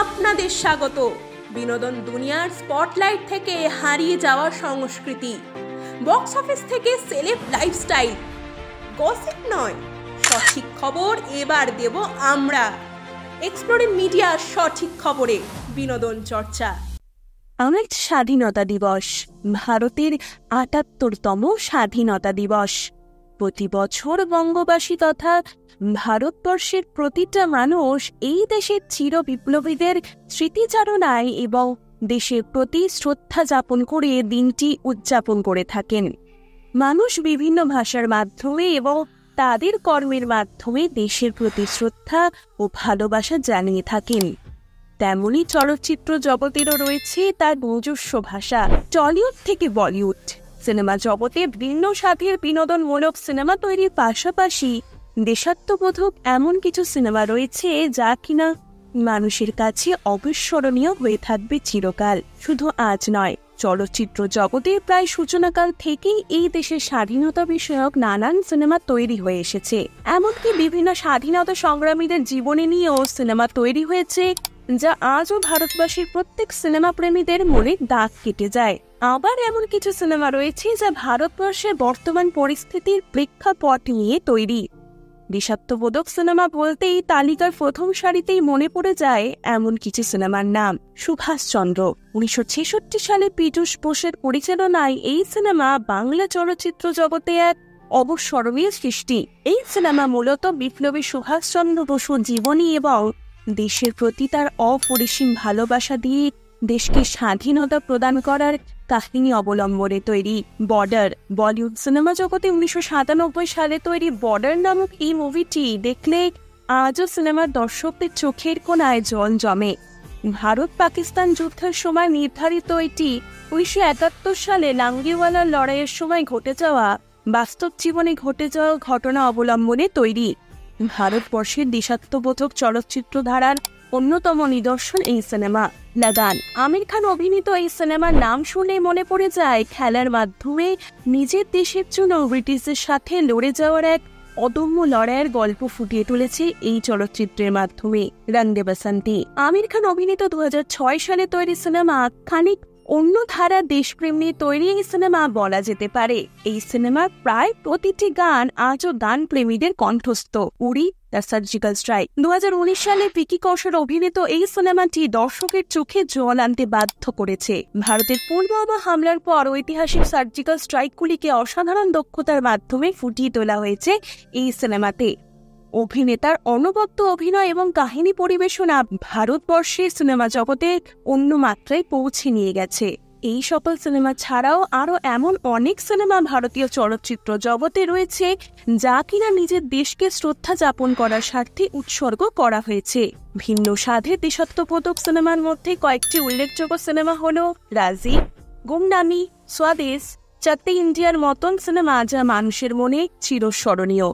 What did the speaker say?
আপনাদের স্বাগত বিনোদন দুনিয়ার স্পটলাইট থেকে হারিয়ে যাওয়া সংস্কৃতি, বক্স অফিস থেকে সেলেব লাইফস্টাইল, গসিপ নয়, সঠিক খবর এবার দেব আমরা। এক্সপ্লোরিং মিডিয়ার সঠিক খবরে বিনোদন চর্চা। আজ স্বাধীনতা দিবস, ভারতের ৭৮তম স্বাধীনতা দিবস। প্রতি বছর বঙ্গবাসী তথা ভারতবর্ষের প্রতিটা মানুষ এই দেশের চির বিপ্লবীদের স্মৃতিচারণায় এবং দেশের প্রতি শ্রদ্ধা যাপন করে দিনটি উদযাপন করে থাকেন। মানুষ বিভিন্ন ভাষার মাধ্যমে এবং তাদের কর্মের মাধ্যমে দেশের প্রতি শ্রদ্ধা ও ভালোবাসা জানিয়ে থাকেন। তেমনি চলচ্চিত্র জগতেরও রয়েছে তার নিজস্ব ভাষা। টলিউড থেকে বলিউড সিনেমা জগতে ভিন্ন স্বাদের বিনোদনমূলক সিনেমা তৈরির পাশাপাশি দেশাত্মবোধক এমন কিছু সিনেমা রয়েছে যা কিনা মানুষের কাছে অবিস্মরণীয় হয়ে থাকবে চিরকাল। শুধু আজ নয়, চলচ্চিত্র জগতের প্রায় সূচনাকাল থেকেই এই দেশের স্বাধীনতা বিষয়ক নানান সিনেমা তৈরি হয়ে এসেছে। এমনকি বিভিন্ন স্বাধীনতা সংগ্রামীদের জীবনী নিয়েও সিনেমা তৈরি হয়েছে, যা আজও ভারতবাসীর প্রত্যেক সিনেমা প্রেমীদের মনে দাগ কেটে যায়। আবার এমন কিছু সিনেমা রয়েছে যা ভারতবর্ষের বর্তমান পরিস্থিতির প্রেক্ষাপট নিয়ে তৈরি। দেশাত্মবোধক সিনেমা বলতেই তালিকার প্রথম সারিতেই মনে পড়ে যায় এমন কিছু সিনেমার নাম। সুভাষচন্দ্র ১৯৬৬ সালে পীযূষ বোসের পরিচালনায় এই সিনেমা বাংলা চলচ্চিত্র জগতে এক অবিস্মরণীয় সৃষ্টি। এই সিনেমা মূলত বিপ্লবী সুভাষচন্দ্র বসুর জীবনী এবং দেশের প্রতি তার অপরিসীম ভালোবাসা দিয়ে দেশকে স্বাধীনতা প্রদান করার কাহিনী অবলম্বনে তৈরি। বর্ডার বলিউড সিনেমা জগতে ১৯৯৭ সালে তৈরি বর্ডার নামক এই মুভিটি দেখলে আজও সিনেমার দর্শকদের চোখের কোণায় জল জমে। ভারত পাকিস্তান যুদ্ধের সময় নির্ধারিত এটি ১৯৭১ সালে লাঙ্গিওয়ালার লড়াইয়ের সময় ঘটে যাওয়া বাস্তব জীবনে ঘটে যাওয়া ঘটনা অবলম্বনে তৈরি। ভারতবর্ষের দেশাত্মবোধক চলচ্চিত্র ধারার অন্যতম নিদর্শন এই সিনেমা। লাগান আমির খান অভিনীত এই সিনেমার নাম শুনে মনে পড়ে যায় খেলার মাধ্যমে নিজের দেশের জন্য ব্রিটিশদের সাথে লড়ে যাওয়ার এক অদম্য লড়াইয়ের গল্প ফুটিয়ে তুলেছে এই চলচ্চিত্রের মাধ্যমে। রং দে বসন্তি আমির খান অভিনীত ২০০৬ সালে তৈরি সিনেমা খানিক অন্য ধারার দেশপ্রেম নিয়ে তৈরি এই সিনেমা বলা যেতে পারে। এই সিনেমার প্রায় প্রতিটি গান আজও গান প্রেমীদের কণ্ঠস্থ। উড়ি দ্য সার্জিক্যাল স্ট্রাইক ২০১৯ সালে ভিকি কৌশল অভিনীত এই সিনেমাটি দর্শকের চোখে জল আনতে বাধ্য করেছে। ভারতের পুলওয়ামা হামলার পর ঐতিহাসিক সার্জিক্যাল স্ট্রাইকগুলিকে অসাধারণ দক্ষতার মাধ্যমে ফুটিয়ে তোলা হয়েছে এই সিনেমাতে। অভিনেতার অনবদ্য অভিনয় এবং কাহিনী পরিবেশনা ভারতবর্ষের সিনেমা জগতে অন্য মাত্রায় পৌঁছে নিয়ে গেছে। এই সকল সিনেমা ছাড়াও আরও এমন অনেক সিনেমা ভারতীয় চলচ্চিত্র জগতে রয়েছে যা কিনা নিজের দেশকে শ্রদ্ধা যাপন করার স্বার্থে উৎসর্গ করা হয়েছে। ভিন্ন স্বাদের দেশাত্মবোধক সিনেমার মধ্যে কয়েকটি উল্লেখযোগ্য সিনেমা হল রাজি, গুমনামি, স্বদেশ, চাতে ইন্ডিয়ার মতন সিনেমা যা মানুষের মনে চিরস্মরণীয়।